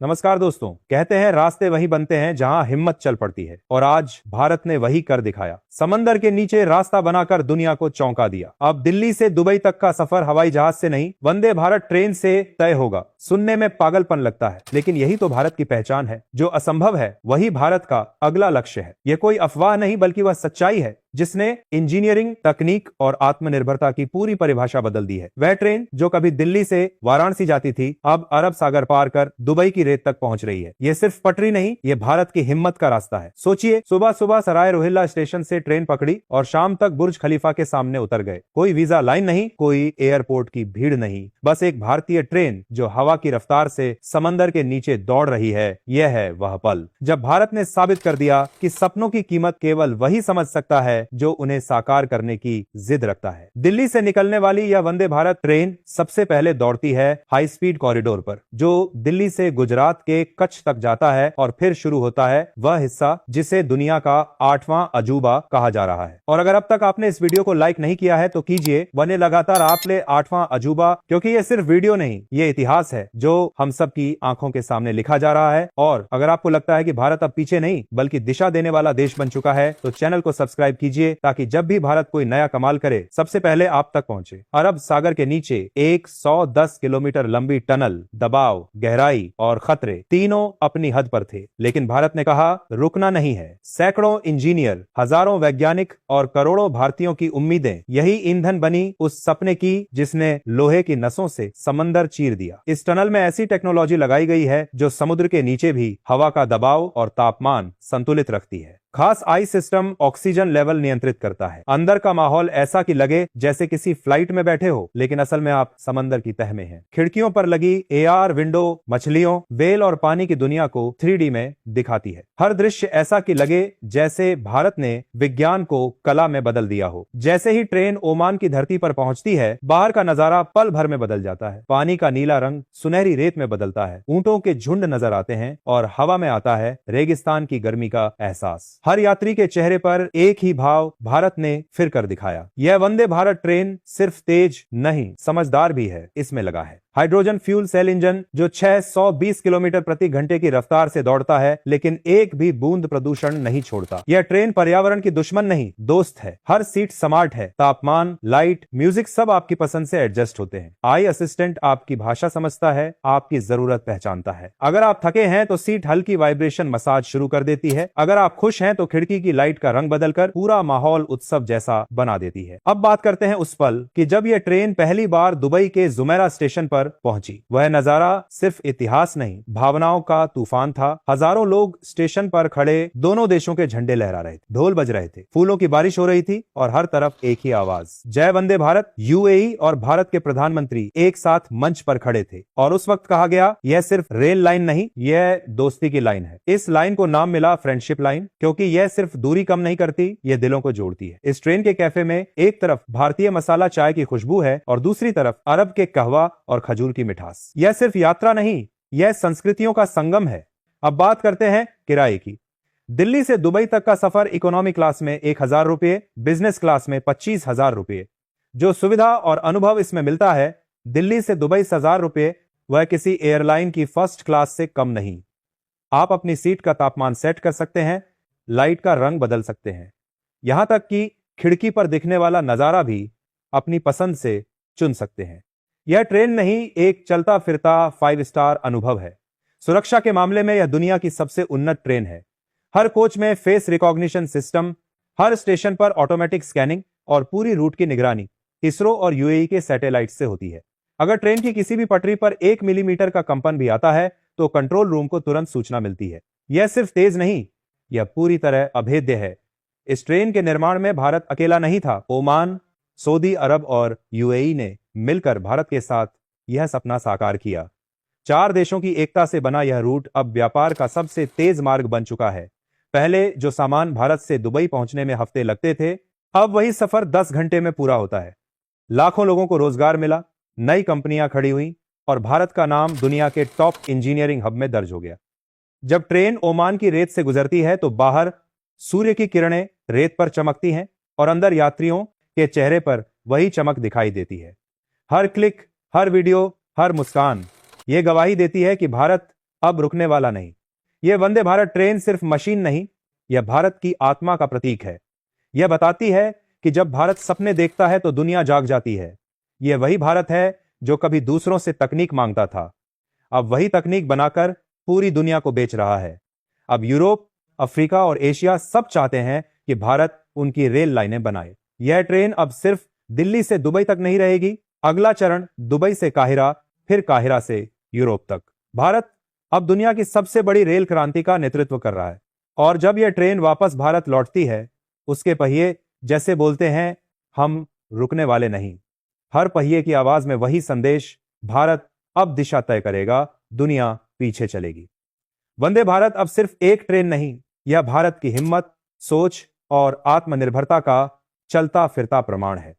नमस्कार दोस्तों। कहते हैं रास्ते वही बनते हैं जहां हिम्मत चल पड़ती है, और आज भारत ने वही कर दिखाया। समंदर के नीचे रास्ता बनाकर दुनिया को चौंका दिया। अब दिल्ली से दुबई तक का सफर हवाई जहाज से नहीं, वंदे भारत ट्रेन से तय होगा। सुनने में पागलपन लगता है, लेकिन यही तो भारत की पहचान है। जो असंभव है वही भारत का अगला लक्ष्य है। यह कोई अफवाह नहीं, बल्कि वह सच्चाई है जिसने इंजीनियरिंग, तकनीक और आत्मनिर्भरता की पूरी परिभाषा बदल दी है। वह ट्रेन जो कभी दिल्ली से वाराणसी जाती थी, अब अरब सागर पार कर दुबई की रेत तक पहुंच रही है। यह सिर्फ पटरी नहीं, यह भारत की हिम्मत का रास्ता है। सोचिए, सुबह सुबह सराय रोहिल्ला स्टेशन से ट्रेन पकड़ी और शाम तक बुर्ज खलीफा के सामने उतर गए। कोई वीजा लाइन नहीं, कोई एयरपोर्ट की भीड़ नहीं, बस एक भारतीय ट्रेन जो हवा की रफ्तार से समंदर के नीचे दौड़ रही है। यह है वह पल जब भारत ने साबित कर दिया कि सपनों की कीमत केवल वही समझ सकता है जो उन्हें साकार करने की जिद रखता है। दिल्ली से निकलने वाली यह वंदे भारत ट्रेन सबसे पहले दौड़ती है हाई स्पीड कॉरिडोर पर, जो दिल्ली से गुजरात के कच्छ तक जाता है, और फिर शुरू होता है वह हिस्सा जिसे दुनिया का 8वां अजूबा कहा जा रहा है। और अगर अब तक आपने इस वीडियो को लाइक नहीं किया है तो कीजिए, बने लगातार आप ले 8वां अजूबा, क्योंकि ये सिर्फ वीडियो नहीं, ये इतिहास है जो हम सब की आंखों के सामने लिखा जा रहा है। और अगर आपको लगता है कि भारत अब पीछे नहीं बल्कि दिशा देने वाला देश बन चुका है, तो चैनल को सब्सक्राइब कीजिए, ताकि जब भी भारत कोई नया कमाल करे, सबसे पहले आप तक पहुंचे। अरब सागर के नीचे 110 किलोमीटर लंबी टनल, दबाव, गहराई और खतरे तीनों अपनी हद पर थे, लेकिन भारत ने कहा रुकना नहीं है। सैकड़ों इंजीनियर, हजारों वैज्ञानिक और करोड़ों भारतीयों की उम्मीदें, यही ईंधन बनी उस सपने की जिसने लोहे की नसों से समंदर चीर दिया। इस टनल में ऐसी टेक्नोलॉजी लगाई गई है जो समुद्र के नीचे भी हवा का दबाव और तापमान संतुलित रखती है। खास आई सिस्टम ऑक्सीजन लेवल नियंत्रित करता है। अंदर का माहौल ऐसा कि लगे जैसे किसी फ्लाइट में बैठे हो, लेकिन असल में आप समंदर की तह में हैं। खिड़कियों पर लगी एआर विंडो मछलियों, वेल और पानी की दुनिया को 3D में दिखाती है। हर दृश्य ऐसा कि लगे जैसे भारत ने विज्ञान को कला में बदल दिया हो। जैसे ही ट्रेन ओमान की धरती पर पहुंचती है, बाहर का नजारा पल भर में बदल जाता है। पानी का नीला रंग सुनहरी रेत में बदलता है, ऊंटों के झुंड नजर आते हैं और हवा में आता है रेगिस्तान की गर्मी का एहसास। हर यात्री के चेहरे पर एक ही भाव भारत ने फिर कर दिखाया। यह वंदे भारत ट्रेन सिर्फ तेज नहीं, समझदार भी है। इसमें लगा है हाइड्रोजन फ्यूल सेल इंजन जो 620 किलोमीटर प्रति घंटे की रफ्तार से दौड़ता है, लेकिन एक भी बूंद प्रदूषण नहीं छोड़ता। यह ट्रेन पर्यावरण की दुश्मन नहीं, दोस्त है। हर सीट स्मार्ट है, तापमान, लाइट, म्यूजिक सब आपकी पसंद से एडजस्ट होते हैं। आई असिस्टेंट आपकी भाषा समझता है, आपकी जरूरत पहचानता है। अगर आप थके हैं तो सीट हल्की वाइब्रेशन मसाज शुरू कर देती है। अगर आप खुश हैं तो खिड़की की लाइट का रंग बदलकर पूरा माहौल उत्सव जैसा बना देती है। अब बात करते हैं उस पल कि जब यह ट्रेन पहली बार दुबई के जुमेरा स्टेशन पर पहुंची। वह नजारा सिर्फ इतिहास नहीं, भावनाओं का तूफान था। हजारों लोग स्टेशन पर खड़े दोनों देशों के झंडे लहरा रहे थे, ढोल बज रहे थे, फूलों की बारिश हो रही थी, और हर तरफ एक ही आवाज, जय वंदे भारत। यूएई और भारत के प्रधानमंत्री एक साथ मंच पर खड़े थे, और उस वक्त कहा गया यह सिर्फ रेल लाइन नहीं, यह दोस्ती की लाइन है। इस लाइन को नाम मिला फ्रेंडशिप लाइन, क्योंकि यह सिर्फ दूरी कम नहीं करती, यह दिलों को जोड़ती है। इस ट्रेन के कैफे में एक तरफ भारतीय मसाला चाय की खुशबू है, और दूसरी तरफ अरब के कहवा और खजूर की मिठास। यह सिर्फ यात्रा नहीं, यह संस्कृतियों का संगम है। अब बात करते हैं किराए की। दिल्ली से दुबई तक का सफर इकोनॉमी क्लास में 1000 रुपये, बिजनेस क्लास में 25,000 रुपये। जो सुविधा और अनुभव इसमें मिलता है, दिल्ली से दुबई 1000 रुपये, वह किसी एयरलाइन की फर्स्ट क्लास से कम नहीं। आप अपनी सीट का तापमान सेट कर सकते हैं, लाइट का रंग बदल सकते हैं, यहां तक कि खिड़की पर दिखने वाला नजारा भी अपनी पसंद से चुन सकते हैं। यह ट्रेन नहीं, एक चलता फिरता 5 स्टार अनुभव है। सुरक्षा के मामले में यह दुनिया की सबसे उन्नत ट्रेन है। हर कोच में फेस रिकॉग्निशन सिस्टम, हर स्टेशन पर ऑटोमेटिक स्कैनिंग, और पूरी रूट की निगरानी इसरो और यूएई के सैटेलाइट से होती है। अगर ट्रेन की किसी भी पटरी पर 1 मिलीमीटर का कंपन भी आता है तो कंट्रोल रूम को तुरंत सूचना मिलती है। यह सिर्फ तेज नहीं, यह पूरी तरह अभेद्य है। इस ट्रेन के निर्माण में भारत अकेला नहीं था। ओमान, सऊदी अरब और यूएई ने मिलकर भारत के साथ यह सपना साकार किया। 4 देशों की एकता से बना यह रूट अब व्यापार का सबसे तेज मार्ग बन चुका है। पहले जो सामान भारत से दुबई पहुंचने में हफ्ते लगते थे, अब वही सफर 10 घंटे में पूरा होता है। लाखों लोगों को रोजगार मिला, नई कंपनियां खड़ी हुई, और भारत का नाम दुनिया के टॉप इंजीनियरिंग हब में दर्ज हो गया। जब ट्रेन ओमान की रेत से गुजरती है तो बाहर सूर्य की किरणें रेत पर चमकती हैं, और अंदर यात्रियों के चेहरे पर वही चमक दिखाई देती है। हर क्लिक, हर वीडियो, हर मुस्कान ये गवाही देती है कि भारत अब रुकने वाला नहीं। यह वंदे भारत ट्रेन सिर्फ मशीन नहीं, यह भारत की आत्मा का प्रतीक है। यह बताती है कि जब भारत सपने देखता है तो दुनिया जाग जाती है। यह वही भारत है जो कभी दूसरों से तकनीक मांगता था, अब वही तकनीक बनाकर पूरी दुनिया को बेच रहा है। अब यूरोप, अफ्रीका और एशिया सब चाहते हैं कि भारत उनकी रेल लाइनें बनाए। यह ट्रेन अब सिर्फ दिल्ली से दुबई तक नहीं रहेगी, अगला चरण दुबई से काहिरा, फिर काहिरा से यूरोप तक। भारत अब दुनिया की सबसे बड़ी रेल क्रांति का नेतृत्व कर रहा है। और जब यह ट्रेन वापस भारत लौटती है, उसके पहिए जैसे बोलते हैं, हम रुकने वाले नहीं। हर पहिए की आवाज में वही संदेश, भारत अब दिशा तय करेगा, दुनिया पीछे चलेगी। वंदे भारत अब सिर्फ एक ट्रेन नहीं, यह भारत की हिम्मत, सोच और आत्मनिर्भरता का चलता फिरता प्रमाण है।